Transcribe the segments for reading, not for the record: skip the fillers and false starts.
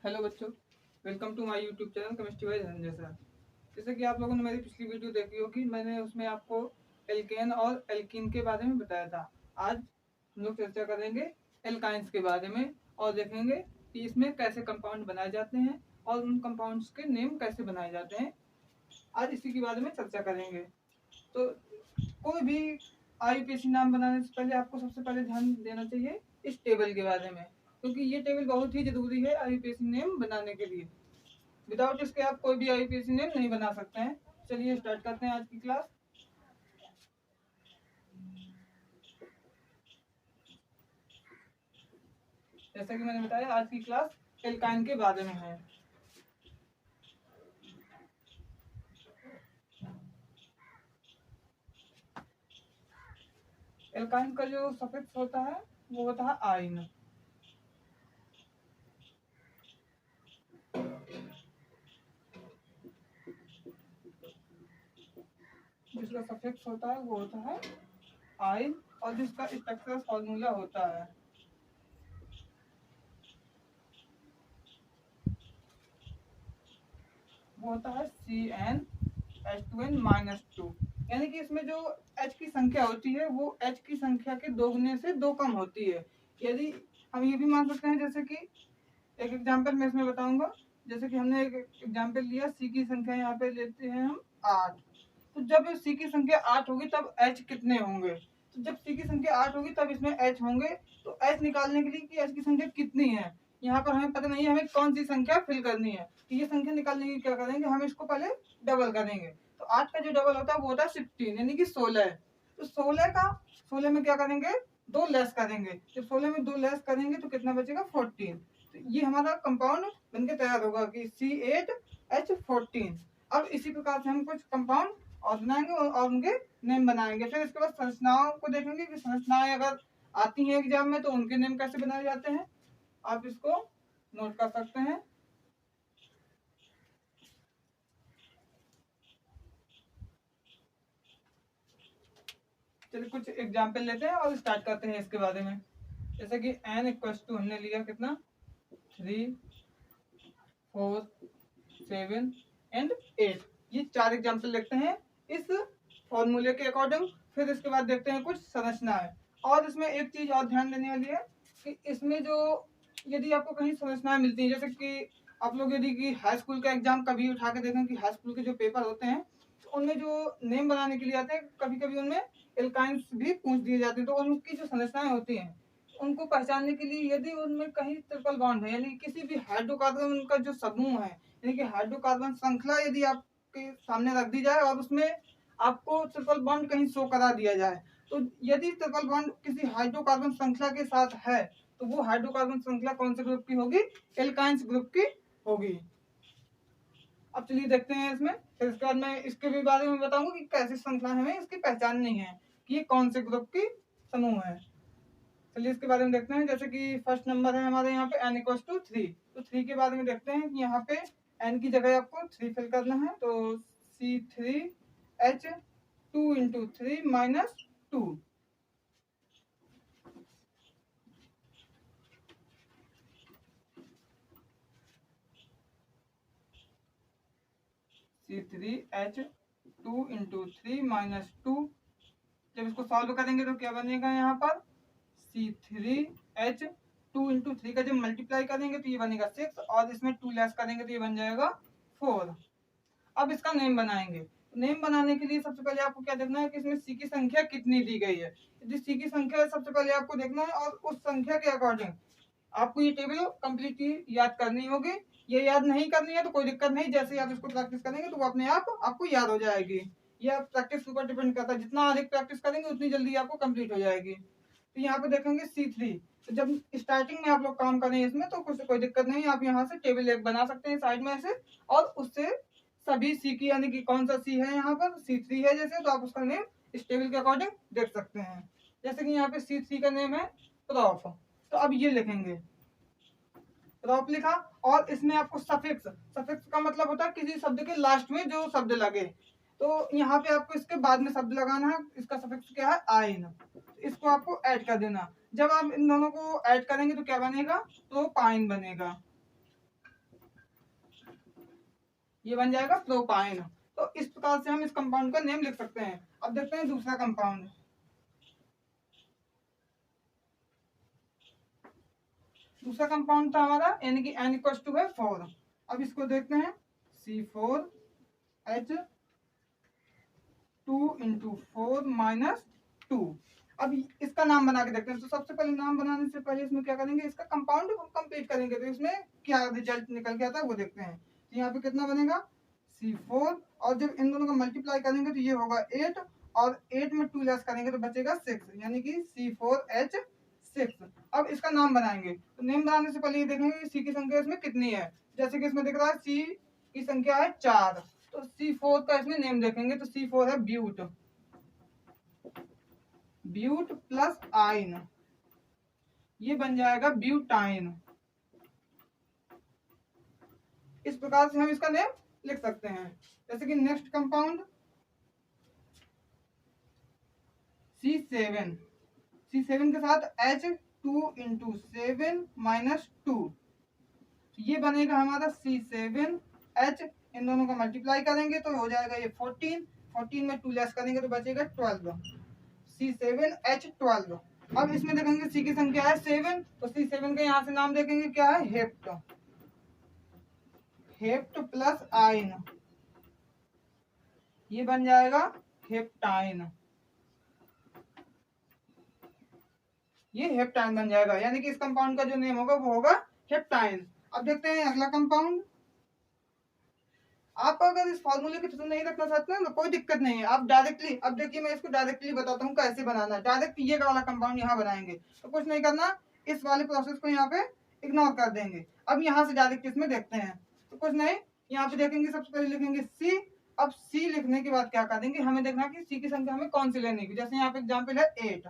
Hello बच्चों, welcome to my YouTube channel chemistry by Dhananjay sir. जैसे कि आप लोगों ने मेरी पिछली वीडियो देखी होगी, मैंने उसमें आपको एल्केन और एल्कीन के बारे में बताया था। आज हम लोग चर्चा करेंगे एल्काइंस के बारे में और देखेंगे कि इसमें कैसे कंपाउंड बनाए जाते हैं और उन कंपाउंड्स के नेम कैसे बनाए जाते हैं। आज इसी के बारे में चर्चा करेंगे। तो कोई भी आईयूपीएसी नाम बनाने से पहले आपको सबसे पहले ध्यान देना चाहिए इस टेबल के बारे में, क्योंकि ये टेबल बहुत ही जरूरी है आईयूपीएसी नेम बनाने के लिए। विदाउट इसके आप कोई भी आईयूपीएसी नेम नहीं बना सकते हैं। चलिए स्टार्ट करते हैं आज की क्लास। जैसा कि मैंने बताया, आज की क्लास एल्काइन के बारे में है। एल्काइन का जो सफिक्स होता है वो होता है आइन। जिसका सफिक्स होता है वो होता है आइन और जिसका स्ट्रक्चरल फॉर्मूला होता है वो होता है CnH2n-2। यानी कि इसमें जो H की संख्या होती है वो H की संख्या के दोगुने से 2 कम होती है। यदि हम ये भी मान सकते हैं, जैसे कि एक एग्जाम्पल मैं इसमें बताऊंगा। जैसे कि हमने एक एग्जाम्पल लिया, C की संख्या यहाँ पे लेते हैं हम 8। तो जब C की संख्या 8 होगी तब H कितने होंगे? तो जब C की संख्या 8 होगी तब इसमें H होंगे। तो H निकालने के लिए कि H की संख्या कितनी है, यहाँ पर हमें पता नहीं है हमें कौन सी संख्या फिल करनी है। तो ये संख्या निकालने की क्या करेंगे, हम इसको पहले डबल करेंगे। तो 8 का जो डबल होता है वो होता है 16, यानी कि 16। तो 16 में क्या करेंगे, 2 लेस करेंगे। जब 16 में 2 लेस करेंगे तो कितना बचेगा, 14। तो ये हमारा कंपाउंड बनके तैयार होगा कि C8H14। अब इसी प्रकार से हम कुछ कंपाउंड और बनाएंगे और उनके नेम बनाएंगे। फिर इसके बाद संरचनाओं को देखेंगे कि संरचनाएं अगर आती हैं एग्जाम में तो उनके नेम कैसे बनाए जाते हैं। आप इसको नोट कर सकते हैं। चलिए कुछ एग्जाम्पल लेते हैं और स्टार्ट करते हैं इसके बारे में। जैसे कि n = हमने लिया कितना, 3, 4, 7 एंड 8। ये 4 एग्जाम्पल देखते हैं इस फॉर्मूले के अकॉर्डिंग। फिर इसके बाद देखते हैं कुछ संरचनाएं। और इसमें एक चीज और ध्यान देने वाली है कि इसमें जो यदि आपको कहीं संरचनाएं मिलती हैं, जैसे कि आप लोग यदि कि हाई स्कूल का एग्जाम कभी उठा के देखें कि हाई स्कूल के जो पेपर होते हैं तो उनमें जो नेम बनाने के लिए आते हैं, कभी कभी उनमें एल्काइंस भी पूछ दिए जाते हैं। तो उनकी जो संरचनाएं होती हैं उनको पहचानने के लिए यदि उनमें कहीं ट्रिपल बॉन्ड है, यानी किसी भी हाइड्रोकार्बन का जो समूह है, यानी कि हाइड्रोकार्बन श्रृंखला यदि आपके सामने रख दी जाए और उसमें आपको ट्रिपल बॉन्ड कहीं शो करा दिया जाए, तो यदि ट्रिपल बॉन्ड किसी हाइड्रोकार्बन श्रृंखला के साथ है तो वो हाइड्रोकार्बन श्रृंखला कौन से ग्रुप की होगी, एल्काइंस ग्रुप की होगी। अब चलिए देखते हैं इसमें। फिर इसके बाद मैं इसके भी बारे में बताऊंगा कि कैसी श्रृंखला हमें इसकी पहचाननी है कि ये कौन से ग्रुप की समूह है। चलिए इसके बारे में देखते हैं। जैसे कि फर्स्ट नंबर है हमारे यहाँ पे n = 3। तो 3 के बारे में देखते हैं कि यहाँ पे n की जगह आपको 3 फिल करना है। तो C3H2 × 3 - 2। C3H2 × 3 - 2। जब इसको सॉल्व करेंगे तो क्या बनेगा, यहाँ पर C3H2 × 3 का जब मल्टीप्लाई करेंगे तो ये बनेगा 6 और इसमें 2 लेस करेंगे तो ये बन जाएगा 4। अब इसका नेम बनाएंगे। नेम बनाने के लिए सबसे पहले आपको क्या देखना है कि इसमें C की संख्या कितनी दी गई है। यदि C की संख्या सबसे पहले आपको देखना है और उस संख्या के अकॉर्डिंग आपको ये टेबल कंप्लीटली याद करनी होगी। ये याद नहीं करनी है तो कोई दिक्कत नहीं, जैसे ही आप इसको प्रैक्टिस करेंगे तो वो अपने आप आपको याद हो जाएगी। ये आप प्रैक्टिस के ऊपर डिपेंड करता है, जितना अधिक प्रैक्टिस करेंगे उतनी जल्दी आपको कंप्लीट हो जाएगी। तो यहाँ पे देखेंगे C3। तो जब स्टार्टिंग में आप लोग काम करें इसमें तो कुछ कोई दिक्कत नहीं, आप यहाँ से टेबल एक बना सकते हैं साइड में से और उससे सभी C की, यानी कि कौन सा C है यहाँ पर C3 है जैसे, तो आप उसका नेम इस टेबल के अकॉर्डिंग देख सकते हैं। जैसे कि यहाँ पे C3 का नेम है प्रॉफ, तो अब ये लिखेंगे प्रॉप लिखा। और इसमें आपको सफिक्स, सफिक्स का मतलब होता है किसी शब्द के लास्ट में जो शब्द लगे। तो यहाँ पे आपको इसके बाद में शब्द लगाना है। इसका सफिक्स क्या है, आइन। इसको आपको ऐड कर देना। जब आप इन दोनों को ऐड करेंगे तो क्या बनेगा, तो पाइन बनेगा। ये बन जाएगा प्रोपाइन। तो इस प्रकार से हम इस कंपाउंड का नेम लिख सकते हैं। अब देखते हैं दूसरा कंपाउंड। दूसरा कंपाउंड था हमारा यानी कि n इक्वल टू है 4। अब इसको देखते हैं C4H 2 इंटू 4 माइनस 2। अब इसका नाम बना के देखते हैं। तो सबसे पहले नाम बनाने से पहले इसमें क्या करेंगे, इसका कंपाउंड कंप्लीट करेंगे। तो इसमें क्या रिजल्ट निकल के आता है वो देखते हैं। तो यहाँ पे कितना बनेगा C4, और जब इन दोनों का मल्टीप्लाई करेंगे तो ये होगा 8, और 8 में 2 लेस करेंगे तो बचेगा 6, यानी कि C4H6। अब इसका नाम बनाएंगे। तो नेम बनाने से पहले ये देखेंगे सी की संख्या इसमें कितनी है। जैसे कि इसमें दिख रहा है सी की संख्या है 4, तो C4 का इसमें नेम देखेंगे तो C4 है ब्यूट, ब्यूट प्लस आइन, ये बन जाएगा ब्यूटाइन। इस प्रकार से हम इसका नेम लिख सकते हैं। जैसे कि नेक्स्ट कंपाउंड C7, C7 के साथ H2 इंटू 7 माइनस 2, ये बनेगा हमारा C7H। इन दोनों का मल्टीप्लाई करेंगे तो हो जाएगा ये 14, 14 में 2 लेस करेंगे तो बचेगा 12, C7H12। अब इसमें देखेंगे C की संख्या है 7, तो C7 का यहाँ से नाम देखेंगे क्या है हेप्ट, हेप्ट प्लस आइन, ये बन जाएगा हेप्टाइन, ये हेप्टाइन बन जाएगा। यानी कि इस कंपाउंड का जो नेम होगा वो होगा हेप्टाइन। अब देखते हैं अगला कंपाउंड। आप अगर इस फॉर्मूले के थ्रू नहीं रखना चाहते हैं तो कोई दिक्कत नहीं है, आप डायरेक्टली, अब देखिए मैं इसको डायरेक्टली बताता हूँ कैसे बनाना है। डायरेक्ट ये वाला कंपाउंड यहाँ बनाएंगे तो कुछ नहीं करना, इस वाले प्रोसेस को यहाँ पे इग्नोर कर देंगे। अब यहाँ से डायरेक्ट इसमें देखते हैं तो कुछ नहीं, यहाँ पे देखेंगे सबसे पहले लिखेंगे सी। अब सी लिखने के बाद क्या करेंगे, हमें देखना कि सी की संख्या हमें कौन सी लेनी है। जैसे यहाँ पे एग्जाम्पल है 8,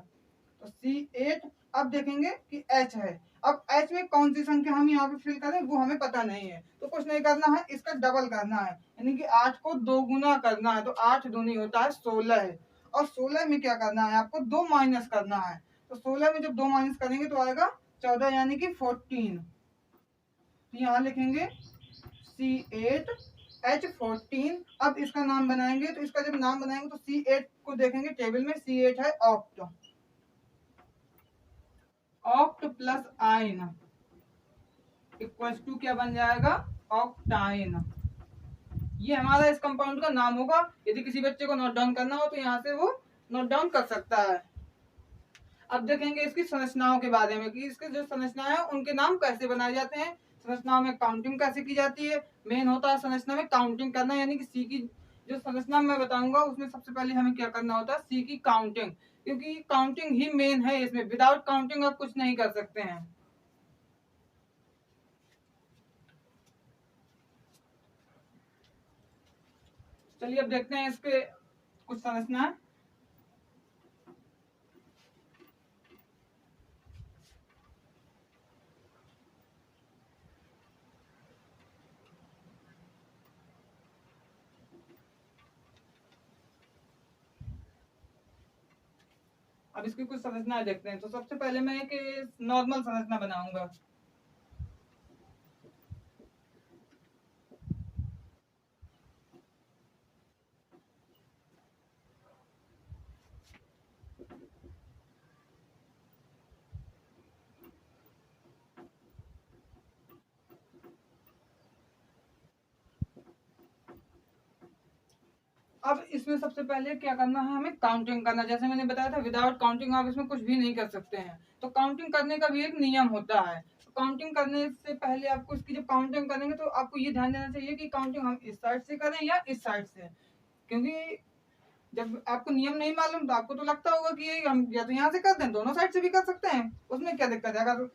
तो C8। अब देखेंगे कि H है, अब H में कौन सी संख्या हम यहाँ पे फिल करें वो हमें पता नहीं है, तो कुछ नहीं करना है, इसका डबल करना है, यानी कि 8 को 2 गुना करना है। तो 8 दूनी होता है 16 है, और 16 में क्या करना है आपको 2 माइनस करना है। तो 16 में जब 2 माइनस करेंगे तो आएगा 14, यानी कि 14। तो यहाँ लिखेंगे C8H14। अब इसका नाम बनाएंगे, तो इसका जब नाम बनाएंगे तो C8 को देखेंगे टेबल में, C8 है oct, oct plus ine equals to क्या बन जाएगा ऑक्टाइन। ये हमारा इस कंपाउंड का नाम होगा। यदि किसी बच्चे को नोट डाउन करना हो तो यहाँ से वो नोट डाउन कर सकता है। अब देखेंगे इसकी संरचनाओं के बारे में कि इसके जो संरचनाएं हैं उनके नाम कैसे बनाए जाते हैं, संरचनाओं में काउंटिंग कैसे की जाती है। मेन होता है संरचना में काउंटिंग करना, यानी कि सी की जो संरचना मैं बताऊंगा उसमें सबसे पहले हमें क्या करना होता है सी की काउंटिंग, क्योंकि काउंटिंग ही मेन है इसमें। विदाउट काउंटिंग आप कुछ नहीं कर सकते हैं। चलिए अब देखते हैं इसके कुछ संरचना। अब इसकी कुछ संरचना देखते हैं। तो सबसे पहले मैं एक नॉर्मल संरचना बनाऊंगा। अब इसमें सबसे पहले क्या करना है, हमें काउंटिंग करना। जैसे मैंने बताया था विदाउट काउंटिंग आप इसमें कुछ भी नहीं कर सकते हैं। तो काउंटिंग करने का भी एक नियम होता है। तो काउंटिंग करने से पहले आपको इसकी जब काउंटिंग करेंगे तो आपको ये ध्यान देना चाहिए कि काउंटिंग हम इस साइड से करें या इस साइड से, क्योंकि जब आपको नियम नहीं मालूम तो आपको तो लगता होगा कि ये हम या तो यहाँ से करते हैं, दोनों साइड से भी कर सकते हैं, उसमें क्या दिक्कत है। अगर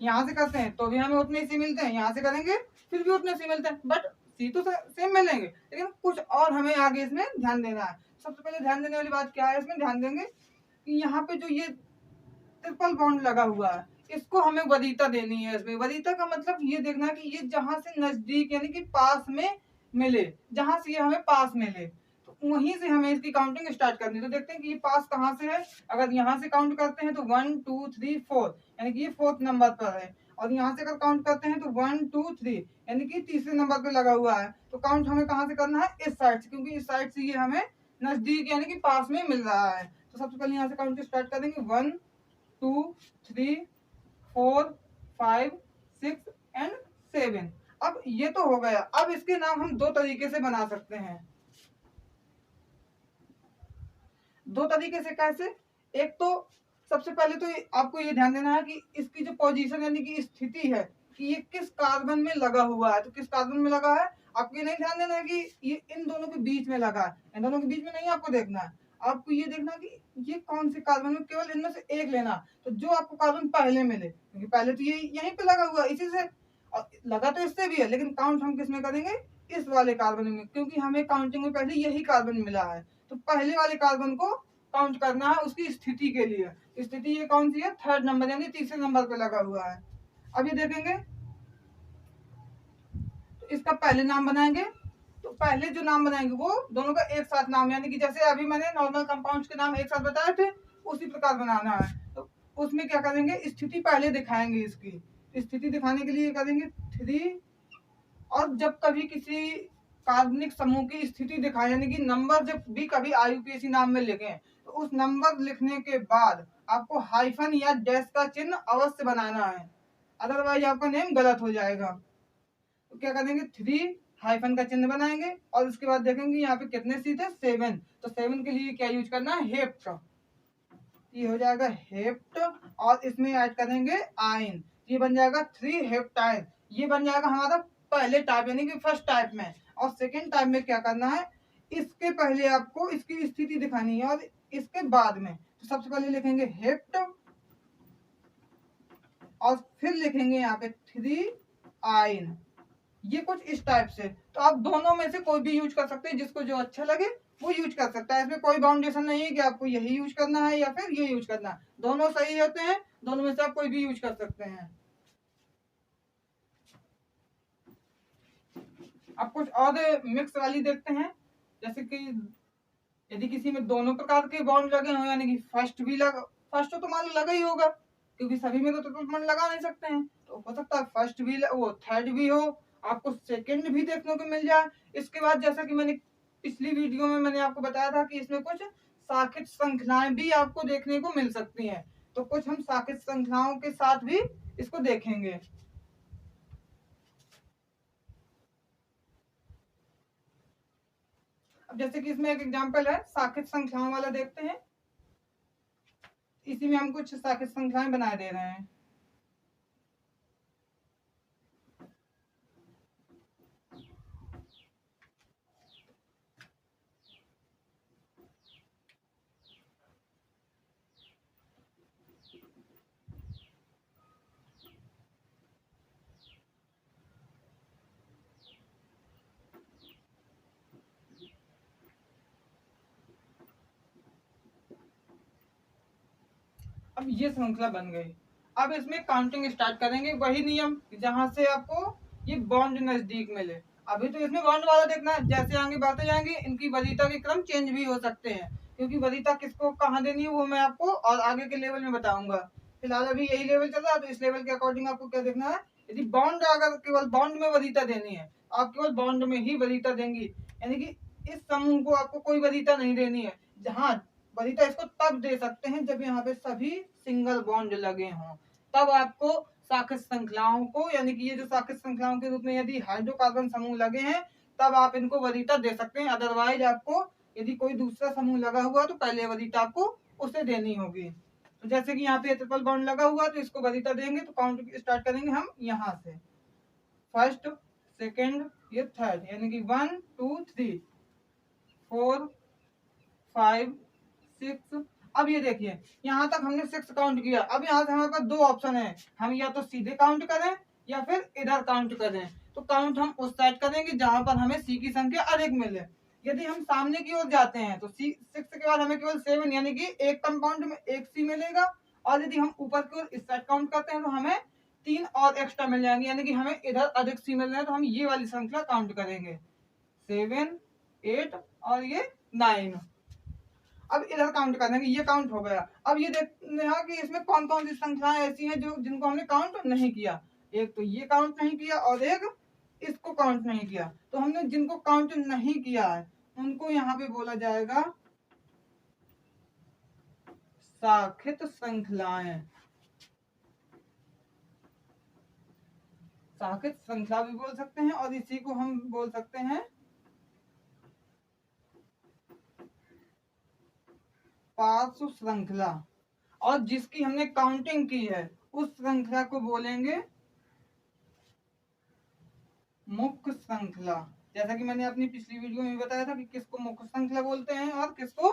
यहाँ से करते हैं तो भी हमें उतने सी मिलते हैं, यहाँ से करेंगे फिर भी उतने सी मिलते हैं, बट सी तो सेम मिलेंगे, लेकिन कुछ और हमें आगे इसमें ध्यान देना है। सबसे पहले ध्यान देने वाली बात क्या है, इसमें ध्यान देंगे कि यहाँ पे जो ये ट्रिपल बॉन्ड लगा हुआ है इसको हमें वरीयता देनी है। इसमें वरीयता का मतलब ये देखना कि ये जहां से नजदीक यानी कि पास में मिले, जहां से ये हमें पास मिले तो वहीं से हमें इसकी काउंटिंग स्टार्ट करनी है। तो देखते हैं कि ये पास कहाँ से है। अगर यहाँ से काउंट करते हैं तो 1 2 3 4, यानी कि ये 4th नंबर पर है। और यहाँ से अगर काउंट करते हैं तो 1 2 3 यानी कि तीसरे नंबर पे लगा हुआ है। तो काउंट हमें कहाँ से करना है, इस साइड से, क्योंकि इस साइड से ये हमें नजदीक यानी कि पास में मिल रहा है। तो सबसे पहले यहाँ से काउंट स्टार्ट करेंगे 1 2 3 4 5 6 एंड 7। अब ये तो हो गया। अब इसके नाम हम दो तरीके से बना सकते हैं। दो तरीके से कैसे, एक तो सबसे पहले तो आपको ये ध्यान देना है कि इसकी जो पोजीशन यानी कि स्थिति है कि ये किस कार्बन में लगा हुआ है। तो किस कार्बन में लगा है, आपको ये नहीं ध्यान देना है कि ये इन दोनों के बीच में लगा है, इन दोनों के बीच में नहीं आपको देखना है। आपको ये देखना कि ये कौन से कार्बन में, केवल इनमें से एक लेना। तो जो आपको कार्बन पहले मिले, क्योंकि पहले तो ये यहीं पे लगा हुआ है, इसी से लगा तो इससे भी है, लेकिन काउंट हम किस में करेंगे, इस वाले कार्बन में, क्योंकि हमें काउंटिंग में पहले यही कार्बन मिला है। तो पहले वाले कार्बन को काउंट करना है उसकी स्थिति के लिए। स्थिति ये कौन सी है, थर्ड नंबर यानी तीसरे नंबर पे लगा हुआ है। अब ये देखेंगे तो इसका पहले नाम बनाएंगे। तो पहले जो नाम बनाएंगे वो दोनों का एक साथ नाम, यानी कि जैसे अभी मैंने नॉर्मल कंपाउंड्स के नाम एक साथ बताए थे, उसी प्रकार बनाना है। तो उसमें क्या करेंगे, स्थिति पहले दिखाएंगे। इसकी स्थिति दिखाने के लिए करेंगे 3। और जब कभी किसी कार्बनिक समूह की स्थिति दिखाए, यानी कि नंबर जब भी कभी IUPAC नाम में लिखें, तो उस नंबर लिखने के बाद आपको हाइफन या डैश का चिन्ह अवश्य बनाना है, अदरवाइज आपका नेम गलत हो जाएगा। तो क्या करेंगे, 3 हाइफन का चिन्ह बनाएंगे और उसके बाद देखेंगे यहाँ पे कितने सी थे, 7। तो 7 के लिए क्या यूज करना है, हेप्ट। ये हो जाएगा हेप्ट, और इसमें ऐड करेंगे आइन, ये बन जाएगा 3 हेप्टाइन। ये बन जाएगा हमारा पहले टाइप यानी कि फर्स्ट टाइप में। और सेकेंड टाइप में क्या करना है, इसके पहले आपको इसकी स्थिति दिखानी है और इसके बाद में। तो सबसे पहले लिखेंगे हेप्ट और फिर लिखेंगे यहाँ पे 3 आइन। ये कुछ इस टाइप से। तो आप दोनों में से कोई भी यूज कर सकते हैं, जिसको जो अच्छा लगे वो यूज कर सकता है। इसमें कोई बाउंडेशन नहीं है कि आपको यही यूज करना है या फिर ये यूज करना है, दोनों सही होते हैं, दोनों में से आप कोई भी यूज कर सकते हैं। अब कुछ और मिक्स वाली देखते हैं, जैसे कि यदि किसी में दोनों प्रकार के बॉन्ड लगे हो, यानी कि फर्स्ट तो मान लो लगा ही होगा, क्योंकि सभी में तो ट्रिपल बॉन्ड लगा नहीं सकते हैं। तो हो सकता है फर्स्ट भी वो थर्ड भी हो, आपको सेकंड भी देखने को मिल जाए। इसके बाद जैसा कि मैंने पिछली वीडियो में मैंने आपको बताया था कि इसमें कुछ साखित श्रृंखलाएं भी आपको देखने को मिल सकती हैं। तो कुछ हम साखित श्रृंखलाओं के साथ भी इसको देखेंगे। अब जैसे कि इसमें एक एग्जांपल है साखित श्रृंखलाओं वाला, देखते हैं। इसी में हम कुछ साखित श्रृंखलाएं बना दे रहे हैं। अब ये श्रृंखला बन गई। अब इसमें काउंटिंग स्टार्ट करेंगे, वही नियम जहां से आपको ये बॉन्ड नजदीक मिले। अभी तो इसमें बॉन्ड वाला देखना है, जैसे आगे बातें जाएंगी इनकी वरीयता के क्रम चेंज भी हो सकते हैं, क्योंकि वरीयता किसको कहाँ देनी है वो मैं आपको और आगे के लेवल में बताऊंगा। फिलहाल अभी यही लेवल चल रहा है, तो इस लेवल के अकॉर्डिंग आपको क्या देखना है। यदि बॉन्ड अगर केवल बॉन्ड में वरीयता देनी है, आप केवल बॉन्ड में ही वरीयता देंगी, यानी कि इस समूह को आपको कोई वरीयता नहीं देनी है। जहाँ वरीयता इसको तब दे सकते हैं जब यहाँ पे सभी सिंगल बॉन्ड लगे हों, तब आपको साखित श्रृंखलाओं को, यानी कि ये जो साखित श्रृंखलाओं के रूप में यदि हाइड्रोकार्बन समूह लगे हैं, तब आप इनको वरीयता दे सकते हैं। अदरवाइज आपको यदि कोई दूसरा समूह लगा हुआ तो पहले वरीयता आपको उसे देनी होगी। तो जैसे कि यहाँ पे ट्रिपल बॉन्ड लगा हुआ तो इसको वरीयता देंगे। तो काउंट स्टार्ट करेंगे हम यहाँ से, फर्स्ट सेकेंड ये थर्ड, यानी कि 1 2 3 4 5 6। अब ये देखिए यहाँ तक हमने 6 काउंट किया। अब यहाँ से हमारे पास दो ऑप्शन है, हम या तो सीधे काउंट करें या फिर इधर काउंट करें। तो काउंट हम उस साइड करेंगे जहां पर हमें सी की संख्या अधिक मिले। यदि हम सामने की ओर जाते हैं तो 6 के बाद हमें केवल 7 यानी कि एक कंपाउंड में एक सी मिलेगा। और यदि हम ऊपर की ओर इस साइड काउंट करते हैं तो हमें 3 और एक्स्ट्रा मिल जाएंगे, यानी कि हमें इधर अधिक सी मिल रहे हैं। तो हम ये वाली संख्या काउंट करेंगे, 7 8 और ये 9। अब इधर काउंट कर देंगे, ये काउंट हो गया। अब ये देखते हैं कि इसमें कौन कौन सी संख्याएं ऐसी हैं जो जिनको हमने काउंट नहीं किया। एक तो ये काउंट नहीं किया और एक इसको काउंट नहीं किया। तो हमने जिनको काउंट नहीं किया है उनको यहाँ पे बोला जाएगा शाखित श्रृंखलाएं। शाखित श्रृंखला भी बोल सकते हैं और इसी को हम बोल सकते हैं पार्श्व श्रृंखला। और जिसकी हमने काउंटिंग की है उस श्रृंखला को बोलेंगे मुख्य श्रृंखला। जैसा कि मैंने अपनी पिछली वीडियो में बताया था कि किसको मुख्य श्रृंखला बोलते हैं और किसको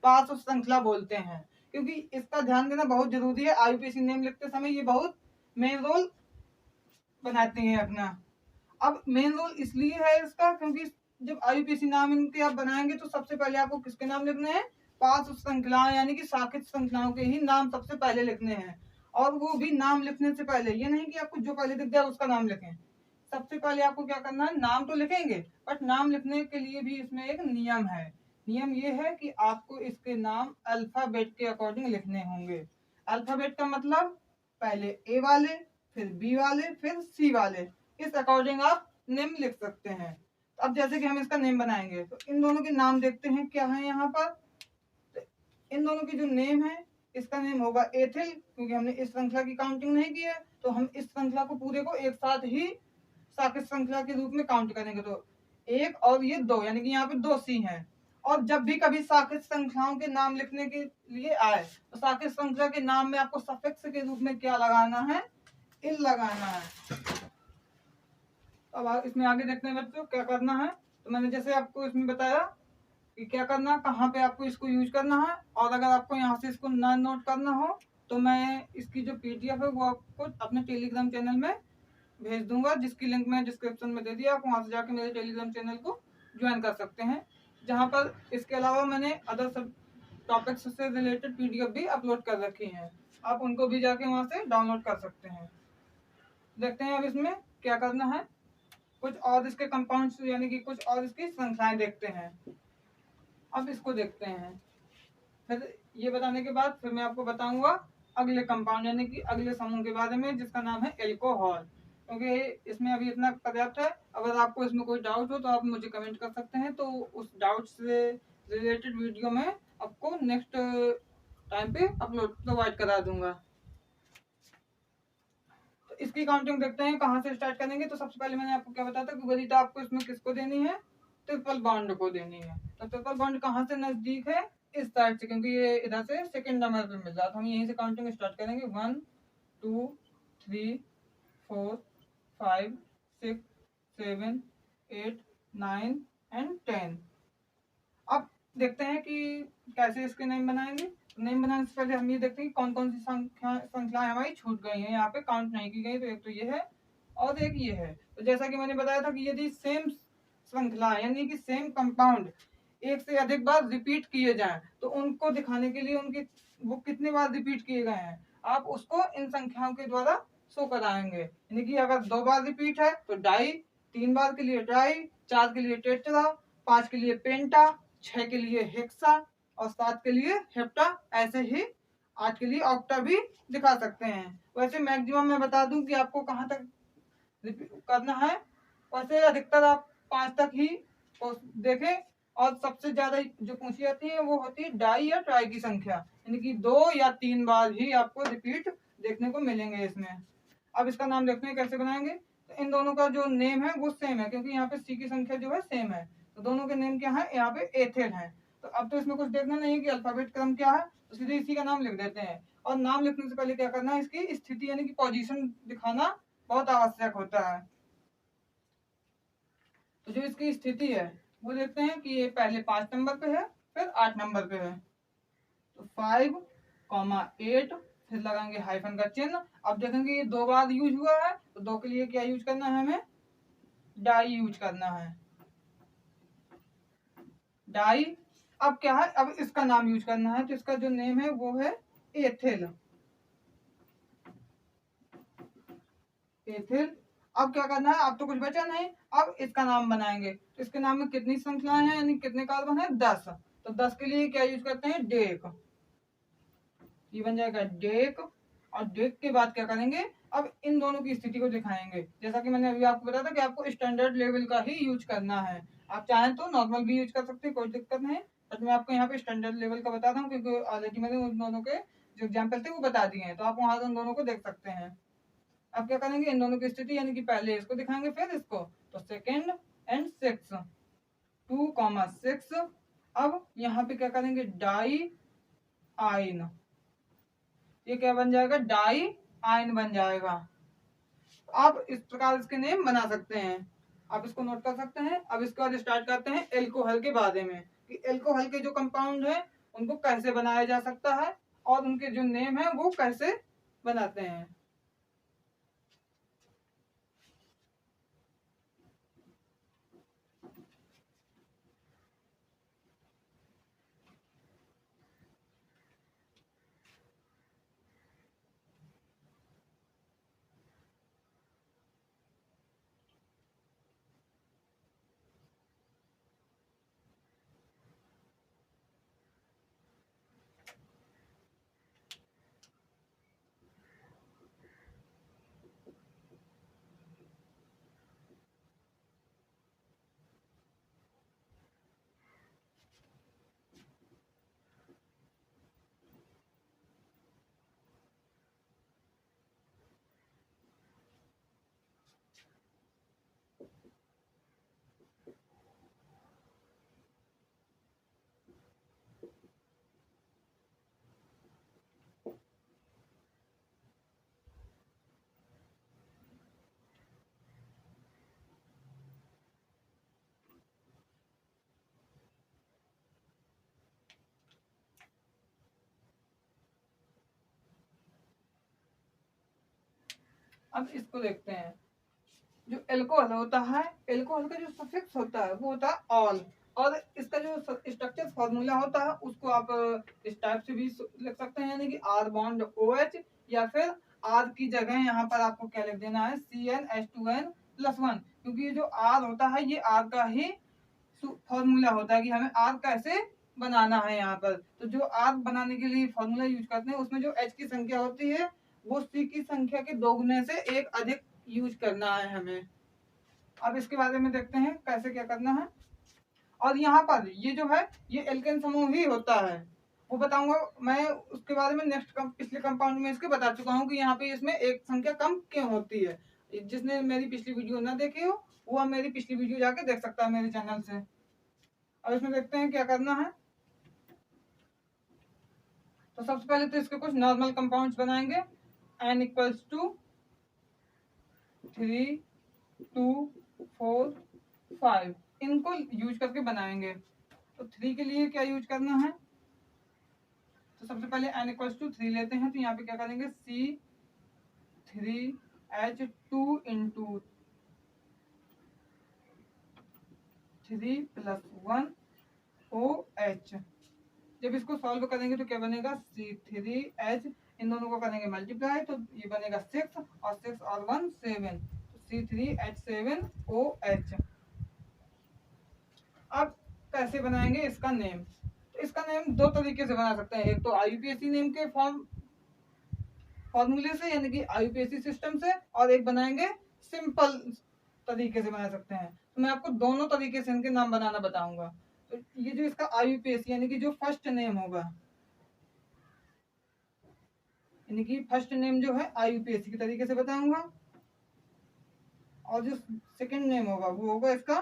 पार्श्व श्रृंखला बोलते हैं, क्योंकि इसका ध्यान देना बहुत जरूरी है। आईयूपीएसी नेम लिखते समय ये बहुत मेन रोल बनाते हैं अपना। अब मेन रोल इसलिए है इसका क्योंकि जब आईयूपीएसी नाम इनके आप बनाएंगे तो सबसे पहले आपको किसके नाम लिखने हैं, पार्श्व श्रृंखलाएं यानी कि शाखित श्रृंखलाओं के ही नाम सबसे पहले लिखने हैं। और वो भी नाम लिखने से पहले ये नहीं कि आपको जो पहले दिख जाए उसका नाम लिखें। सबसे पहले आपको क्या करना है, नाम तो लिखेंगे बट नाम लिखने के लिए भी इसमें एक नियम है। नियम ये है कि आपको इसके नाम अल्फाबेट के अकॉर्डिंग लिखने होंगे। अल्फाबेट का मतलब पहले ए वाले, फिर बी वाले, फिर सी वाले, इस अकॉर्डिंग आप नेम लिख सकते हैं। अब जैसे कि हम इसका नेम बनाएंगे तो इन दोनों के नाम देखते हैं क्या है यहाँ पर। तो इन दोनों की जो नेम है इसका नेम होगा एथिल, क्योंकि हमने इस श्रृंखला की काउंटिंग नहीं की है तो हम इस श्रृंखला को पूरे को एक साथ ही शाखित श्रृंखला के रूप में काउंट करेंगे। तो एक और ये दो, यानी कि यहाँ पे दो सी हैं। और जब भी कभी शाखित श्रृंखलाओं के नाम लिखने के लिए आए तो शाखित श्रृंखला के नाम में आपको सफिक्स के रूप में क्या लगाना है, इल लगाना है। अब इसमें आगे देखते हैं बच्चों क्या करना है। तो मैंने जैसे आपको इसमें बताया कि क्या करना, कहाँ पे आपको इसको यूज करना है। और अगर आपको यहाँ से इसको ना नोट करना हो तो मैं इसकी जो पीडीएफ है वो आपको अपने टेलीग्राम चैनल में भेज दूंगा, जिसकी लिंक मैं डिस्क्रिप्शन में दे दिया। आप वहां से जाकर मेरे टेलीग्राम चैनल को ज्वाइन कर सकते हैं, जहां पर इसके अलावा मैंने अदर सब टॉपिक्स से रिलेटेड पीडीएफ भी अपलोड कर रखी हैं। आप उनको भी जाके वहां से डाउनलोड कर सकते हैं। देखते हैं अब इसमें क्या करना है। कुछ और इसके कंपाउंड्स यानी कि कुछ और इसकी श्रृंखलाएं देखते हैं। अब इसको देखते हैं, फिर ये बताने के बाद फिर मैं आपको बताऊंगा अगले कंपाउंड यानी कि अगले समूह के बारे में, जिसका नाम है एल्कोहल। क्योंकि इसमें अभी इतना पर्याप्त है। अगर आपको इसमें कोई डाउट हो तो आप मुझे कमेंट कर सकते हैं, तो उस डाउट से रिलेटेड वीडियो में आपको नेक्स्ट टाइम पे अपलोड प्रोवाइड करा दूंगा। तो इसकी काउंटिंग देखते हैं कहाँ से स्टार्ट करेंगे। तो सबसे पहले मैंने आपको क्या बताया था कि वरीयता आपको इसमें किसको देनी है, ट्रिपल बॉन्ड को देनी है। तो ट्रिपल बॉन्ड कहाँ से नजदीक है, इस साइड से, क्योंकि ये इधर से सेकंड नंबर पे मिल रहा है। तो हम यहीं से काउंटिंग स्टार्ट करेंगे। 1 2 3 4 5 6 7 8 9 एंड 10। अब देखते हैं कि कैसे इसके नेम बनाएंगे। नेम बनाने से पहले हम ये देखते हैं कि कौन कौन सी श्रृंखलाएं हमारी छूट गई हैं, यहाँ पे काउंट नहीं की गई। तो एक तो ये है और एक ये है। तो जैसा कि मैंने बताया था कि यदि सेम श्रृंखला यानी कि सेम कंपाउंड एक से अधिक बार रिपीट किए जाएं तो उनको दिखाने के लिए उनके वो कितने बार रिपीट किए गए हैं आप उसको इन संख्याओं के द्वारा शो कराएंगे। यानी कि अगर 2 बार रिपीट है तो डाई, 3 बार के लिए ट्राई, 4 के लिए टेट्रा, 5 के लिए पेंटा, 6 के लिए हेक्सा और 7 के लिए हेप्टा, ऐसे ही 8 के लिए ऑक्टा भी दिखा सकते हैं। वैसे मैक्सिमम मैं बता दूं कि आपको कहाँ तक करना है। वैसे अधिकतर आप 5 तक ही देखें। और सबसे ज्यादा जो पूछी जाती है वो होती है डाई या ट्राई की संख्या, यानी कि 2 या 3 बार ही आपको रिपीट देखने को मिलेंगे इसमें। अब इसका नाम देखते हैं कैसे बनाएंगे। तो इन दोनों का जो नेम है वो सेम है, क्योंकि यहाँ पे सी की संख्या जो है सेम है। तो दोनों के नेम क्या है, यहाँ पे एथेन है। तो अब तो इसमें कुछ देखना नहीं है कि अल्फाबेट क्रम क्या है, तो सीधे इसी का नाम लिख देते हैं। और नाम लिखने से पहले क्या करना है, इसकी स्थिति यानी कि पोजीशन दिखाना बहुत आवश्यक होता है। तो जो इसकी स्थिति है वो देखते हैं कि ये पहले 5 नंबर पे है, फिर 8 नंबर पे है। तो 5,8 फिर लगाएंगे हाइफन का चिन्ह। अब देखेंगे ये 2 बार यूज हुआ है, तो 2 के लिए क्या यूज करना है, हमें डाई यूज करना है, डाई। अब क्या है, अब इसका नाम यूज करना है। तो इसका जो नेम है वो है एथिल, एथिल। अब क्या करना है, अब तो कुछ बचा नहीं, अब इसका नाम बनाएंगे। तो इसके नाम में कितनी श्रृंखलाएं हैं यानी कितने कार्बन है, 10। तो 10 के लिए क्या यूज करते हैं, डेक। ये बन जाएगा डेक। और डेक के बाद क्या करेंगे, अब इन दोनों की स्थिति को दिखाएंगे। जैसा कि मैंने अभी आपको बताया था कि आपको स्टैंडर्ड लेवल का ही यूज करना है। आप चाहें तो नॉर्मल भी यूज कर सकते हैं, कोई दिक्कत नहीं। बट मैं आपको यहाँ पे स्टैंडर्ड लेवल का बता रहा हूँ क्योंकि ऑलरेडी मैंने उन दोनों के जो एग्जाम्पल थे वो बता दिए हैं, तो आप वहां उन दोनों को देख सकते हैं। अब क्या करेंगे, इन दोनों की स्थिति यानी कि पहले इसको दिखाएंगे फिर इसको। तो सेकेंड एंड 6, 2,6। अब यहाँ पे क्या करेंगे, डाई आइन। ये क्या बन जाएगा, डाई आइन बन जाएगा। आप इस प्रकार इसके नेम बना सकते हैं, आप इसको नोट कर सकते हैं। अब इसके बाद स्टार्ट करते हैं एल्कोहल के बारे में, कि एल्कोहल के जो कंपाउंड है उनको कैसे बनाया जा सकता है और उनके जो नेम है वो कैसे बनाते हैं। अब इसको देखते हैं। जो एल्कोहल होता है, एल्कोहल का जो सफिक्स होता है वो होता है ऑल, और इसका जो स्ट्रक्चर फॉर्मूला होता है उसको आप इस टाइप से भी लिख सकते हैं, यानी कि आर बॉन्ड OH, या फिर आर की जगह यहाँ पर आपको क्या लिख देना है, CnH2n+1, क्योंकि ये जो आर होता है ये आर का ही फॉर्मूला होता है कि हमें आर कैसे बनाना है यहाँ पर। तो जो आर बनाने के लिए फॉर्मूला यूज करते हैं उसमें जो H की संख्या होती है वो C की संख्या के दोगुने से एक अधिक यूज करना है हमें। अब इसके बारे में देखते हैं कैसे क्या करना है। और यहाँ पर ये जो है ये एल्केन समूह ही होता है, वो बताऊंगा मैं उसके बारे में नेक्स्ट पिछले कंपाउंड में इसके बता चुका हूँ कि यहाँ पे इसमें एक संख्या कम क्यों होती है। जिसने मेरी पिछली वीडियो ना देखी हो वो मेरी पिछली वीडियो जाके देख सकता है मेरे चैनल से। अब इसमें देखते हैं क्या करना है। तो सबसे पहले तो इसके कुछ नॉर्मल कंपाउंड्स बनाएंगे। n = 3, 2, 4, 5 इनको यूज करके बनाएंगे। तो 3 के लिए क्या यूज करना है, तो सबसे पहले n = 3 लेते हैं। तो यहाँ पे क्या करेंगे, C3H2 × 3 + 1 OH। जब इसको सॉल्व करेंगे तो क्या बनेगा, C3H, इन दोनों को करेंगे मल्टीप्लाई तो ये बनेगा 6, और 6 और 1 7, तो C3H7OH। अब कैसे बनाएंगे इसका नेम, तो इसका नेम दो तरीके से बना सकते हैं। एक तो IUPAC नेम के फॉर्मूले से यानी कि IUPAC सिस्टम से, और एक बनाएंगे सिंपल तरीके से बना सकते हैं। तो मैं आपको दोनों तरीके से इनके नाम बनाना बताऊंगा। तो ये जो इसका IUPAC यानी कि जो फर्स्ट नेम होगा, यानी कि फर्स्ट नेम जो है IUPAC के तरीके से बताऊंगा, और जो सेकंड नेम होगा वो होगा इसका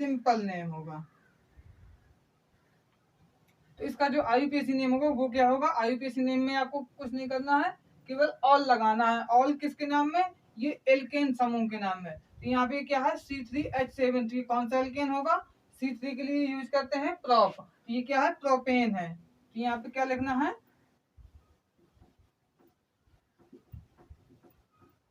सिंपल नेम होगा। तो इसका जो IUPAC नेम होगा वो क्या होगा, IUPAC नेम में आपको कुछ नहीं करना है, केवल ऑल लगाना है। ऑल किसके नाम में, ये एल्केन समूह के नाम में। तो यहाँ पे क्या है, C3H7, तो ये कौन सा एल्केन होगा, C3 के लिए यूज करते हैं प्रोप, तो ये क्या है, प्रोपेन है। तो यहाँ पे क्या लिखना है,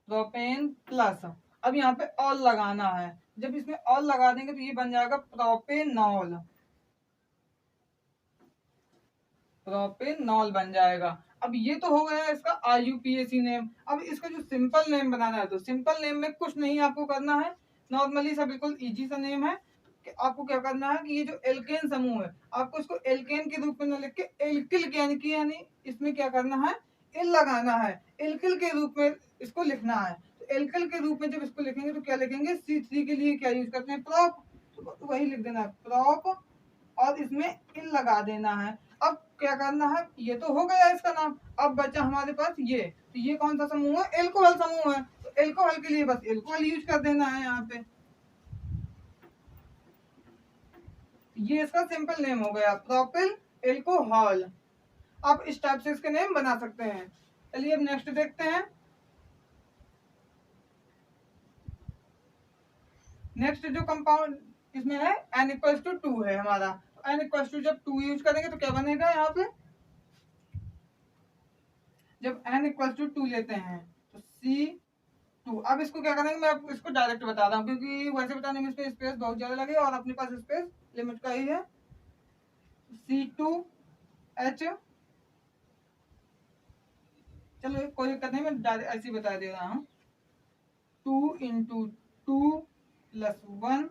प्रोपेन प्लस। अब यहाँ पे ऑल लगाना है, जब इसमें ऑल लगा देंगे तो ये बन जाएगा प्रोपेनॉल, प्रोपेनॉल बन जाएगा। अब ये तो हो गया इसका IUPAC नेम। अब इसका जो सिंपल नेम बनाना है, तो सिंपल नेम में कुछ नहीं आपको करना है, नॉर्मली सा बिल्कुल इजी सा नेम है। कि आपको क्या करना है कि ये जो एल्केन समूह है आपको इसको एल्केन के रूप में न लिख के एल्किल यानी इसमें क्या करना है, एल लगाना है, एल्किल के रूप में इसको लिखना है। तो एल्किल के रूप में जब इसको लिखेंगे तो क्या लिखेंगे, C3 के लिए क्या यूज करते हैं, प्रॉप, तो वही लिख देना है प्रॉप और इसमें इन लगा देना है। अब क्या करना है, ये तो हो गया इसका नाम। अब बचा हमारे पास ये, तो ये कौन सा समूह है, एल्कोहल समूह है। तो एल्कोहल के लिए बस एल्कोहल यूज कर देना है यहाँ पे। ये इसका सिंपल नेम हो गया प्रोपिल एल्कोहल। आप इस टाइप से इसके नेम बना सकते हैं। चलिए अब नेक्स्ट देखते हैं। नेक्स्ट जो कंपाउंड इसमें है N=2 है हमारा। तो N=2 जब 2 यूज करेंगे तो क्या बनेगा यहाँ पे, जब N=2 लेते हैं तो C2। अब इसको क्या करेंगे, मैं आपको इसको डायरेक्ट बता रहा हूँ क्योंकि वैसे बताने में इसमें स्पेस बहुत ज्यादा लगे और अपने पास स्पेस लिमिट का ही है। C2H, चलो कोई दिक्कत नहीं, मैं डायरेक्ट ऐसे ही बता दे रहा हूँ। 2 × 2 + 1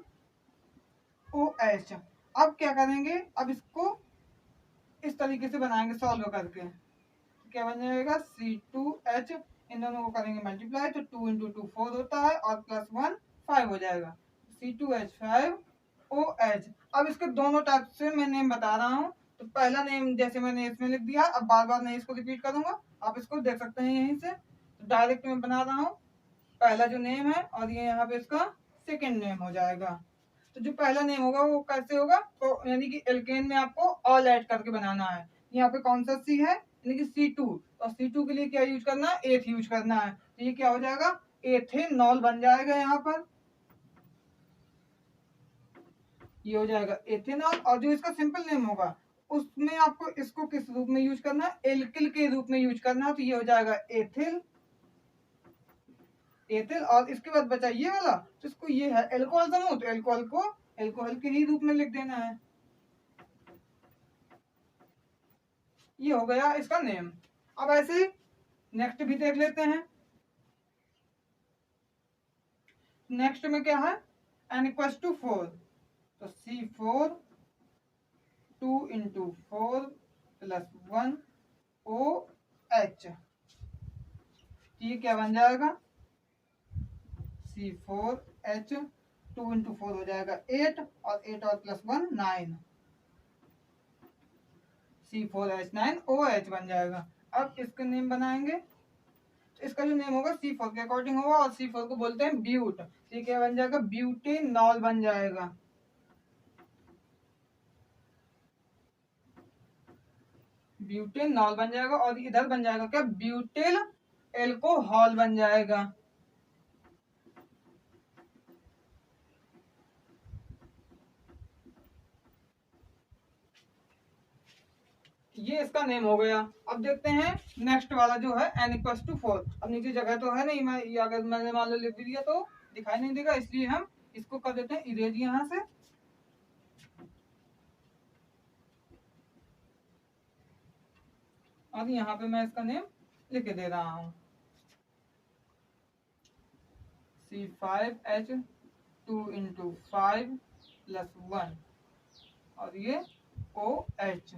OH। अब क्या करेंगे, अब इसको इस तरीके से बनाएंगे सॉल्व करके। क्या बन जाएगा, C2H, इन दोनों को करेंगे मल्टीप्लाई तो 2 × 2 4 होता है और +1 5 हो जाएगा। C2H5OH। अब इसके दोनों टाइप से मैं नेम बता रहा हूँ। तो पहला नेम जैसे मैंने इसमें लिख दिया, अब बार बार नहीं इसको रिपीट करूंगा, आप इसको देख सकते हैं यहीं से। तो डायरेक्ट मैं बना रहा हूँ पहला जो नेम है और ये यहाँ पे इसका सेकेंड नेम हो जाएगा। तो जो पहला नेम होगा वो कैसे होगा, तो यानी कि एल्केन में आपको ऑल ऐड करके बनाना है। यहाँ पे कौन सा C है, यानी कि C2, और C2 के लिए क्या यूज करना है, एथ यूज करना है। तो ये क्या हो जाएगा, एथेनॉल बन जाएगा। यहाँ पर ये हो जाएगा एथेनॉल। और जो इसका सिंपल नेम होगा उसमें आपको इसको किस रूप में यूज करना है, एल्किल के रूप में यूज करना है। तो ये हो जाएगा एथिल, एथिल। और इसके बाद बचा ये वाला, तो इसको ये है एल्कोहल समूह, तो एल्कोहल को एल्कोहल के ही रूप में लिख देना है। ये हो गया इसका नेम। अब ऐसे ही नेक्स्ट भी देख लेते हैं। नेक्स्ट में क्या है, N=4, तो C4 2 × 4 + 1 OH। ये क्या बन जाएगा, C4H 2 × 4 हो जाएगा 8 और 8 और +1 9, C4H9OH बन जाएगा। अब इसका नेम बनाएंगे, तो इसका जो नेम होगा C4 के अकॉर्डिंग होगा और C4 को बोलते हैं ब्यूट। ये क्या बन जाएगा, ब्यूटेनॉल बन जाएगा। ब्यूटेनॉल बन जाएगा और इधर बन जाएगा क्या, ब्यूटेल एल्कोहल बन जाएगा। ये इसका नेम हो गया। अब देखते हैं नेक्स्ट वाला जो है N=4। अब नीचे जगह तो है नहीं, मैं ये अगर मैंने मान लो लिख भी दिया तो दिखाई नहीं देगा, इसलिए हम इसको कर देते हैं इरेज यहाँ से। और यहाँ पे मैं इसका नेम लिख दे रहा हूँ, C5H 2 × 5 + 1 और ये OH।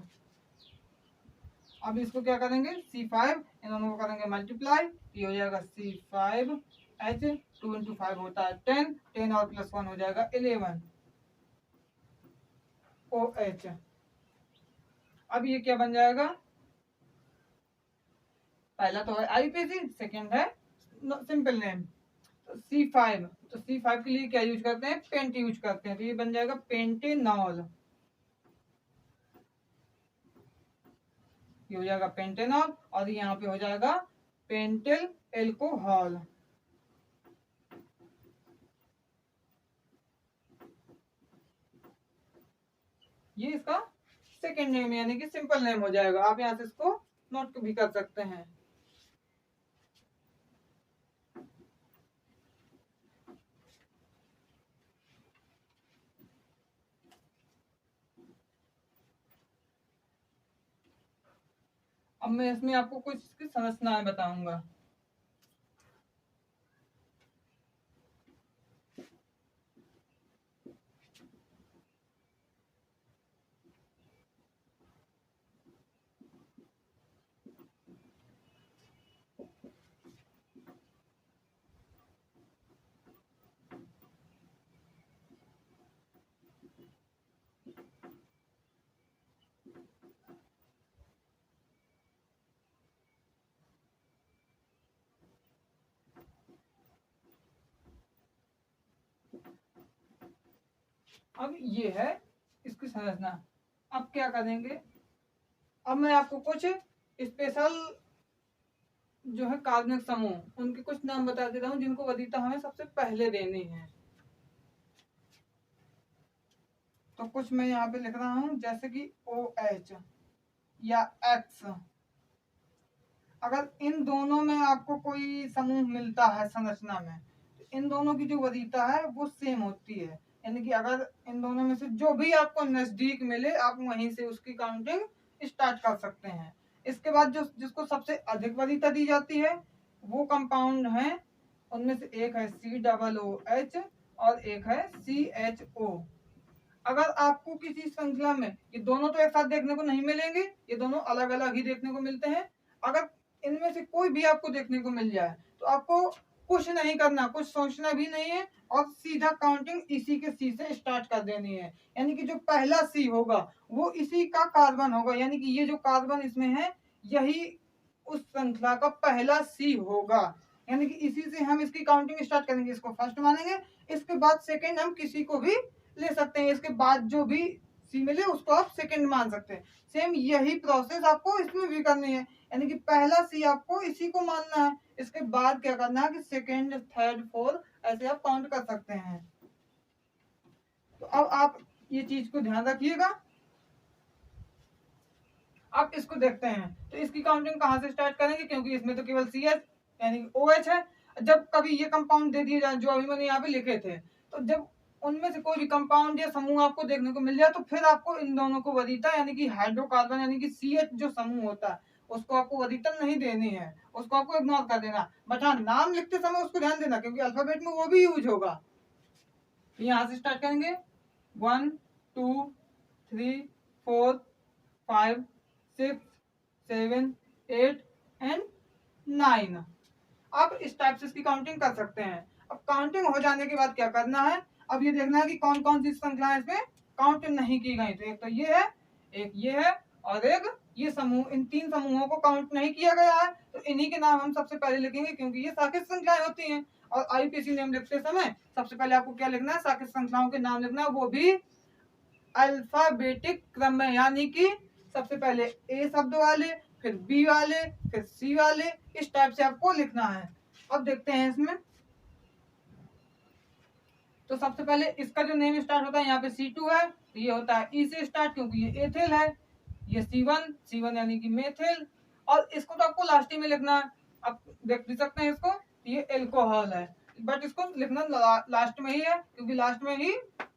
अब इसको क्या करेंगे, C5 इन दोनों को करेंगे मल्टीप्लाई, ये हो जाएगा C5H 2 × 5 होता है 10, 10 और +1 हो जाएगा 11 OH। अब ये क्या बन जाएगा, पहला तो है IUPAC, सेकेंड है सिंपल नेम। तो C5, तो C5 के लिए क्या यूज करते हैं, पेंट यूज करते हैं। तो ये बन जाएगा पेंटेनॉल, ये हो जाएगा पेंटेनॉल और यहाँ पे हो जाएगा पेंटेल एल्कोहल। ये इसका सेकेंड नेम यानी कि सिंपल नेम हो जाएगा। आप यहाँ से इसको नोट भी कर सकते हैं। अब मैं इसमें आपको कुछ इसकी संरचनाएं बताऊंगा। अब ये है इसकी संरचना। अब क्या करेंगे, अब मैं आपको कुछ स्पेशल जो है कार्बनिक समूह उनके कुछ नाम बता देता हूँ जिनको वरीयता हमें सबसे पहले देनी है। तो कुछ मैं यहाँ पे लिख रहा हूँ, जैसे कि OH या X। अगर इन दोनों में आपको कोई समूह मिलता है संरचना में, तो इन दोनों की जो वरीयता है वो सेम होती है। यानी कि अगर इन दोनों में से जो भी आपको नजदीक मिले, आप वहीं से उसकी काउंटिंग स्टार्ट कर सकते हैं। इसके बाद जो जिसको सबसे अधिक वरीयता दी जाती है वो कंपाउंड है, उनमें से एक है COOH और एक है CHO। अगर आपको किसी श्रृंखला में ये दोनों तो एक साथ देखने को नहीं मिलेंगे, ये दोनों अलग अलग ही देखने को मिलते हैं। अगर इनमें से कोई भी आपको देखने को मिल जाए तो आपको कुछ नहीं करना, कुछ सोचना भी नहीं है और सीधा काउंटिंग इसी के सी से स्टार्ट कर देनी है। यानी कि जो पहला सी होगा वो इसी का कार्बन होगा, यानी कि ये जो कार्बन इसमें है यही उस श्रृंखला का पहला सी होगा। यानी कि इसी से हम इसकी काउंटिंग स्टार्ट करेंगे, इसको फर्स्ट मानेंगे। इसके बाद सेकेंड हम किसी को भी ले सकते हैं, इसके बाद जो भी सी मिले उसको आप सेकंड मान सकते हैं। सेम यही प्रोसेस आपको इसमें भी करनी है, यानी कि पहला सी आपको इसी को मानना है, इसके बाद क्या करना है कि सेकंड, थर्ड, फोर्थ ऐसे आप काउंट कर सकते हैं। तो अब आप ये चीज को ध्यान रखिएगा। अब इसको देखते हैं तो इसकी काउंटिंग कहाँ से स्टार्ट करेंगे, क्योंकि इसमें तो केवल CH यानी OH है। जब कभी ये कंपाउंड दे दिए जाए जो अभी मैंने यहाँ पे लिखे थे, तो जब उनमें से कोई भी कंपाउंड या समूह आपको देखने को मिल जाए तो फिर आपको इन दोनों को वरीयता यानी कि हाइड्रोकार्बन यानी कि CH जो समूह होता है उसको आपको वरीयता नहीं देनी है, उसको आपको इग्नोर कर देना। बट हाँ, नाम लिखते समय उसको ध्यान देना क्योंकि अल्फाबेट में वो भी यूज होगा। यहाँ से स्टार्ट करेंगे 1 2 3 4 5 6 7 8 एंड 9। अब इस टाइप से इसकी काउंटिंग कर सकते हैं। अब काउंटिंग हो जाने के बाद क्या करना है, अब ये देखना है कि कौन कौन सी श्रृंखलाएं इसमें काउंट नहीं की गई। तो एक तो ये है, एक ये है और एक ये समूह। इन तीन समूहों को काउंट नहीं किया गया है तो इन्हीं के नाम हम सबसे पहले लिखेंगे क्योंकि ये साकेत श्रृंखलाएं होती हैं। और IUPAC नेम लिखते समय सबसे पहले आपको क्या लिखना है, साकेत श्रृंखलाओं के नाम लिखना है, वो भी अल्फाबेटिक क्रम में। यानी कि सबसे पहले A शब्द वाले, फिर B वाले, फिर C वाले, इस टाइप से आपको लिखना है। अब देखते हैं इसमें, तो सबसे पहले इसका जो नेम स्टार्ट होता है यहाँ पे C2 है, तो ये होता है E से स्टार्ट क्योंकि ये एथिल है। ये C1 यानी कि मेथिल, और इसको तो आपको लास्ट में लिखना है। आप देख भी सकते हैं इसको, ये एल्कोहल है बट इसको लिखना लास्ट में ही है क्योंकि लास्ट में ही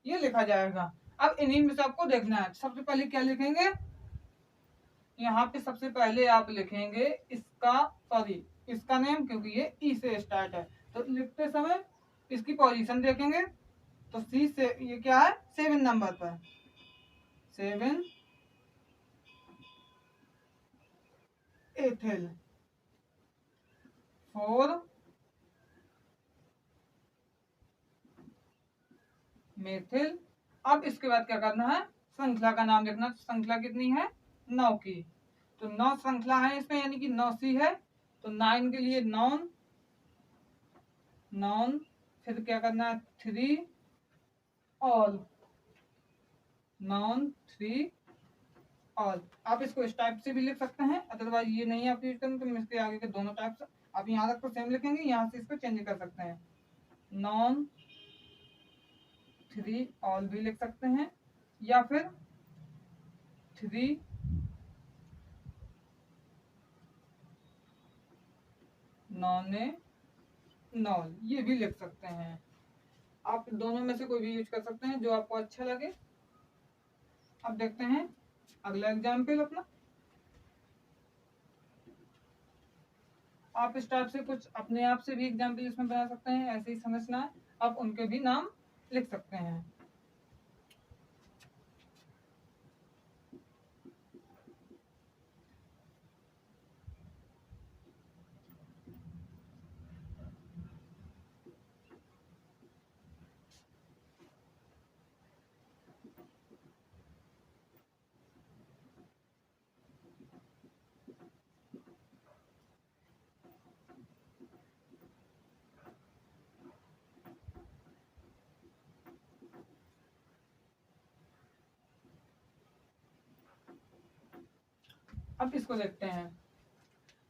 ये लिखा जाएगा। अब इन्हीं में से आपको देखना है। सबसे पहले क्या लिखेंगे, यहाँ पे सबसे पहले आप लिखेंगे इसका नेम क्योंकि ये ई से स्टार्ट है। तो लिखते समय इसकी पोजीशन देखेंगे तो सी से ये क्या है 7 नंबर पर, 7 एथिल, 4 मेथिल। अब इसके बाद क्या करना है, श्रृंखला का नाम लिखना। श्रृंखला कितनी है 9 की, तो 9 श्रृंखला है इसमें यानी कि 9 सी है। तो 9 के लिए नॉन, फिर क्या करना है 3 ऑल, नॉन 3 ऑल। आप इसको इस टाइप से भी लिख सकते हैं, अदरवाइज ये नहीं आप यूज करेंगे तो इसके आगे के दोनों टाइप आप यहाँ तक तो सेम लिखेंगे, यहाँ से इसको चेंज कर सकते हैं। नॉन 3 ऑल भी लिख सकते हैं या फिर 3 नॉन ये भी लिख सकते हैं। आप दोनों में से कोई भी यूज कर सकते हैं जो आपको अच्छा लगे। अब देखते हैं अगला एग्जाम्पल अपना। आप इस टाइप से कुछ अपने आप से भी एग्जाम्पल इसमें बना सकते हैं, ऐसे ही समझना है आप उनके भी नाम लिख सकते हैं। अब इसको देखते हैं।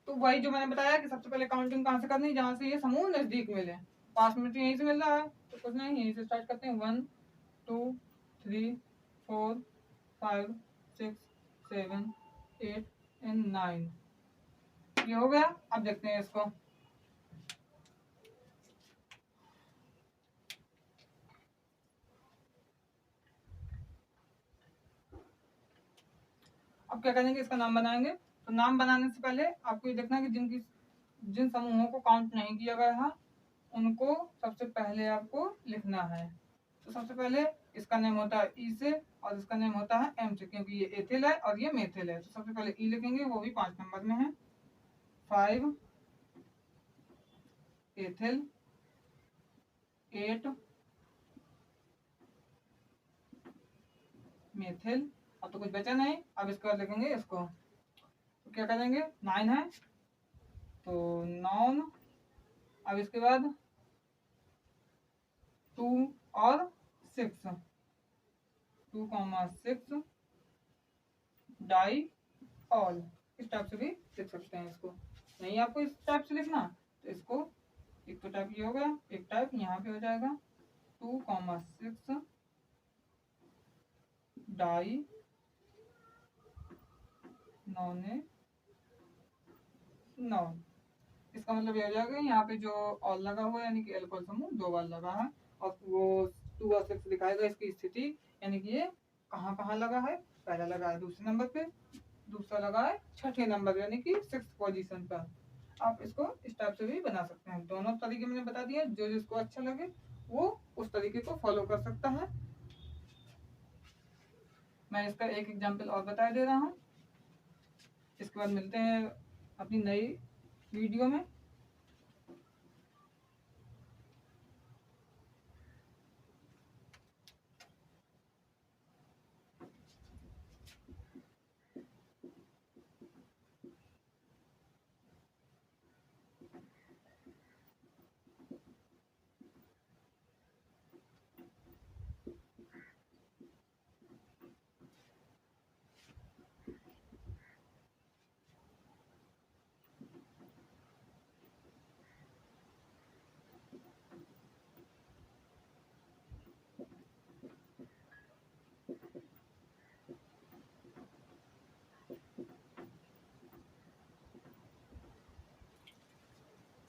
तो वही जो मैंने बताया कि सबसे पहले काउंटिंग कहाँ से करनी है, जहाँ से ये समूह नजदीक मिले। 5 मिनट यहीं से मिल रहा है तो कुछ नहीं, यहीं से स्टार्ट करते हैं। 1 2 3 4 5 6 7 8 एंड 9। ये हो गया। अब देखते हैं इसको। अब क्या करेंगे, इसका नाम बनाएंगे। तो नाम बनाने से पहले आपको ये देखना है कि जिन समूहों को काउंट नहीं किया गया है उनको सबसे पहले आपको लिखना है। तो सबसे पहले इसका नेम होता है ई से और इसका नेम होता है एम से, क्योंकि ये एथिल है और ये मेथिल है। तो सबसे पहले ई लिखेंगे, वो भी 5 नंबर में है। 5 एथिल, 8 मेथिल। अब तो कुछ बचा नहीं। अब इसके बाद लिखेंगे इसको। तो क्या करेंगे, 9 है तो नॉन। अब इसके बाद 2 और 6, 2,6 डाई ऑल। इस टाइप से भी लिख सकते हैं इसको। नहीं आपको इस टाइप से लिखना तो इसको, एक तो टाइप ये हो गया, एक टाइप यहाँ पे हो जाएगा 2,6 डाई नॉने नॉन। इसका मतलब ये हो जाएगा यहाँ पे जो ऑल लगा हुआ है यानी कि एल्कोहल समूह 2 बार लगा है, और वो 2 और 6 दिखाएगा इसकी स्थिति, यानी कि ये कहाँ कहाँ लगा है। पहला लगा है दूसरे नंबर पे, दूसरा लगा है छठे नंबर यानी कि 6th पोजीशन पर। आप इसको इस टाइप से भी बना सकते हैं। दोनों तरीके मैंने बता दिया, जो जिसको अच्छा लगे वो उस तरीके को फॉलो कर सकता है। मैं इसका एक एग्जाम्पल और बता दे रहा हूँ। इसके बाद मिलते हैं अपनी नई वीडियो में।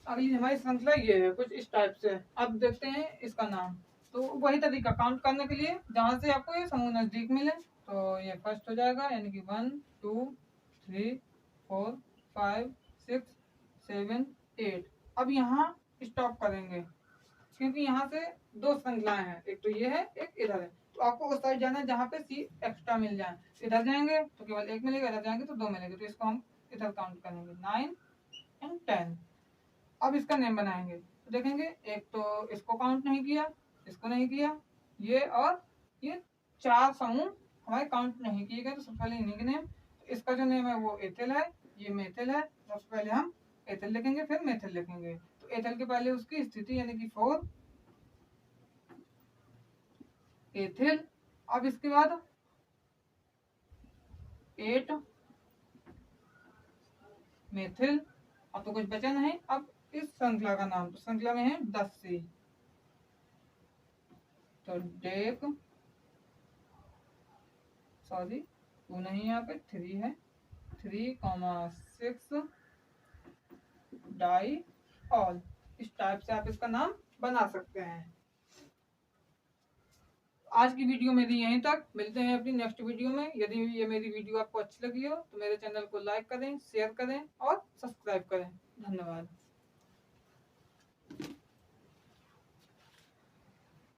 अगली हमारी श्रृंखला ये है कुछ इस टाइप से। अब देखते हैं इसका नाम। तो वही तरीका काउंट करने के लिए, जहां से आपको ये समूह नजदीक मिले। तो ये फर्स्ट हो जाएगा यानी कि 1 2 3 4 5 6 7 8। अब यहाँ स्टॉप करेंगे क्योंकि यहाँ से 2 श्रृंखलाएं हैं, एक तो ये है एक इधर है। तो आपको उस साइड जाना है जहाँ पे सी एक्स्ट्रा मिल जाए। इधर जाएंगे तो केवल 1 मिलेगा, इधर जाएंगे तो 2 मिलेंगे। तो इसको हम इधर काउंट करेंगे 9 एंड 10। अब इसका नेम बनाएंगे तो देखेंगे, एक तो इसको काउंट नहीं किया, इसको नहीं किया, ये और ये 4 समूह हमारे काउंट नहीं किए गए। तो सबसे पहले इन्हीं के नेम। तो इसका जो नेम है वो एथिल है, ये मेथिल है। सबसे पहले हम एथिल लिखेंगे फिर मेथिल लिखेंगे। तो एथिल के पहले उसकी स्थिति यानी कि 4 एथिल। अब इसके बाद 8 मेथिल। अब तो कुछ बचा नहीं। अब इस श्रृंखला का नाम, तो श्रृंखला में है 10 सी। तो डेक, सॉरी 2 नहीं, यहाँ पे 3 है। 3,6 डाई ऑल। इस टाइप से आप इसका नाम बना सकते हैं। आज की वीडियो मेरी यहीं तक। मिलते हैं अपनी नेक्स्ट वीडियो में। यदि ये मेरी वीडियो आपको अच्छी लगी हो तो मेरे चैनल को लाइक करें, शेयर करें और सब्सक्राइब करें। धन्यवाद।